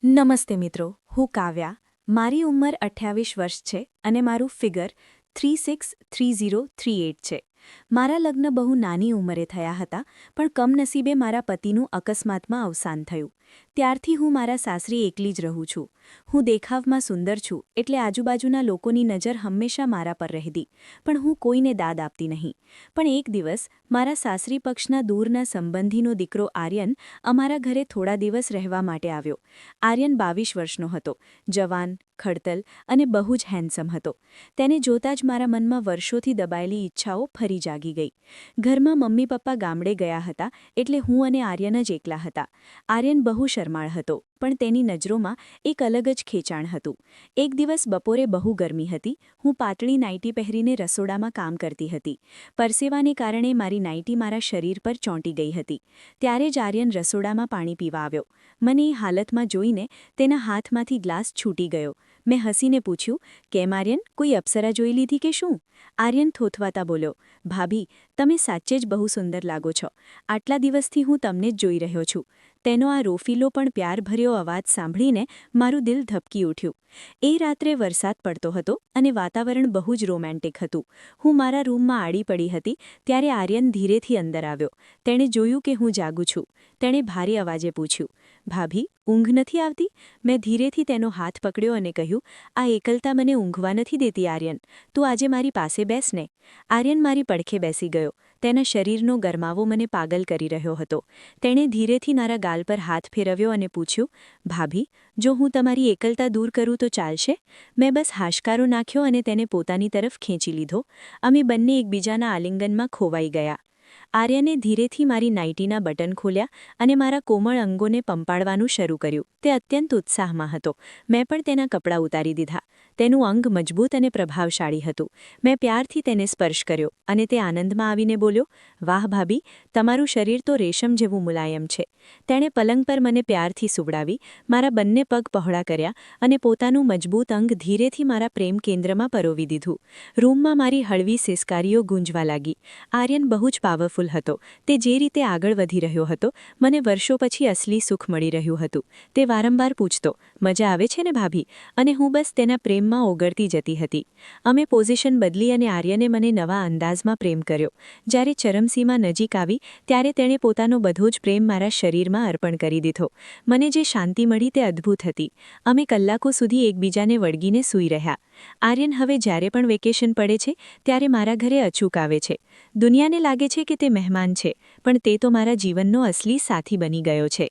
નમસ્તે મિત્રો, હું કાવ્યા. મારી ઉંમર 28 વર્ષ છે અને મારું ફિગર 363038 છે. મારા લગ્ન બહુ નાની ઉંમરે થયા હતા, પણ કમનસીબે મારા પતિનું અકસ્માતમાં અવસાન થયું. ત્યારથી હું મારા સાસરી એકલી જ રહું છું. હું દેખાવમાં સુંદર છું, એટલે આજુબાજુના લોકોની નજર હંમેશા મારા પર રહેતી, પણ હું કોઈને દાદ આપતી નહીં. પણ એક દિવસ મારા સાસરી પક્ષના દૂરના સંબંધીનો દીકરો આર્યન અમારા ઘરે થોડા દિવસ રહેવા માટે આવ્યો. આર્યન 22 વર્ષનો હતો, જવાન, ખડતલ અને બહુ જ હેન્ડસમ હતો. તેને જોતાં જ મારા મનમાં વર્ષોથી દબાયેલી ઈચ્છાઓ ફરી જાગી ગઈ. ઘરમાં મમ્મી પપ્પા ગામડે ગયા હતા, એટલે હું અને આર્યન જ એકલા હતા. આર્યન બહુ શરમાળ હતો, પણ તેની નજરોમાં એક અલગ જ ખેંચાણ હતું. એક દિવસ બપોરે બહુ ગરમી હતી. હું પાતળી નાઇટી પહેરીને રસોડામાં કામ કરતી હતી. પરસેવાને કારણે મારી નાઇટી મારા શરીર પર ચોંટી ગઈ હતી. ત્યારે જ આર્યન રસોડામાં પાણી પીવા આવ્યો. મને એ હાલતમાં જોઈને તેના હાથમાંથી ગ્લાસ છૂટી ગયો. મેં હસીને પૂછ્યું, કેમ આર્યન, કોઈ અપ્સરા જોઈ લીધી કે શું? આર્યન થોથવાતા બોલ્યો, ભાભી, તમે સાચે જ બહુ સુંદર લાગો છો. આટલા દિવસથી હું તમને જ જોઈ રહ્યો છું. તેનો આ રોફીલો પણ પ્યારભર્યો અવાજ સાંભળીને મારું દિલ ધબકી ઉઠ્યું. એ રાત્રે વરસાદ પડતો હતો અને વાતાવરણ બહુ જ રોમેન્ટિક હતું. હું મારા રૂમમાં આડી પડી હતી, ત્યારે આર્યન ધીરેથી અંદર આવ્યો. તેણે જોયું કે હું જાગું છું. તેણે ભારે અવાજે પૂછ્યું, ભાભી, ઊંઘ નથી આવતી? મેં ધીરેથી તેનો હાથ પકડ્યો અને કહ્યું, આ એકલતા મને ઊંઘવા નથી દેતી આર્યન. તું આજે મારી પાસે બેસ ને. આર્યન મારી પડખે બેસી ગયો. તેના શરીરનો ગરમાવો મને પાગલ કરી રહ્યો હતો. તેણે ધીરેથી મારા ગાલ પર હાથ ફેરવ્યો અને પૂછ્યું, ભાભી, જો હું તમારી એકલતા દૂર કરું તો ચાલશે? મેં બસ હાશકારો નાખ્યો અને તેને પોતાની તરફ ખેંચી લીધો. અમે બંને એકબીજાના આલિંગનમાં ખોવાઈ ગયા. આર્યને ધીરેથી મારી નાઇટીના બટન ખોલ્યા અને મારા કોમળ અંગોને પંપાળવાનું શરૂ કર્યું. તે અત્યંત ઉત્સાહમાં હતો. મેં પણ તેના કપડાં ઉતારી દીધા. તેનું અંગ મજબૂત અને પ્રભાવશાળી હતું. મેં પ્યારથી તેને સ્પર્શ કર્યો અને તે આનંદમાં આવીને બોલ્યો, વાહ ભાભી, તમારું શરીર તો રેશમ જેવું મુલાયમ છે. તેણે પલંગ પર મને પ્યારથી સુવડાવી, મારા બંને પગ પહોળા કર્યા અને પોતાનું મજબૂત અંગ ધીરેથી મારા પ્રેમ કેન્દ્રમાં પરોવી દીધું. રૂમમાં મારી હળવી સિસકારીઓ ગૂંજવા લાગી. આર્યન બહુ જ પાવરફુલ હતો. તે જે રીતે આગળ વધી રહ્યો હતો, મને વર્ષો પછી અસલી સુખ મળી રહ્યું હતું. તે વારંવાર પૂછતો, મજા આવે છે ને ભાભી? અને હું બસ તેના પ્રેમમાં ઓગળતી જતી હતી. અમે પોઝિશન બદલી અને આર્યને મને નવા અંદાજમાં પ્રેમ કર્યો. જ્યારે ચરમસીમા નજીક આવી, ત્યારે તેણે પોતાનો બધો જ પ્રેમ મારા શરીરમાં અર્પણ કરી દીધો. મને જે શાંતિ મળી તે અદ્ભુત હતી. અમે કલાકો સુધી એકબીજાને વળગીને સૂઈ રહ્યા. આર્યન હવે જ્યારે પણ વેકેશન પડે છે, ત્યારે મારા ઘરે અચૂક આવે છે. દુનિયાને લાગે છે કે તે મહેમાન છે, પણ તે તો મારા જીવનનો અસલી સાથી બની ગયો છે.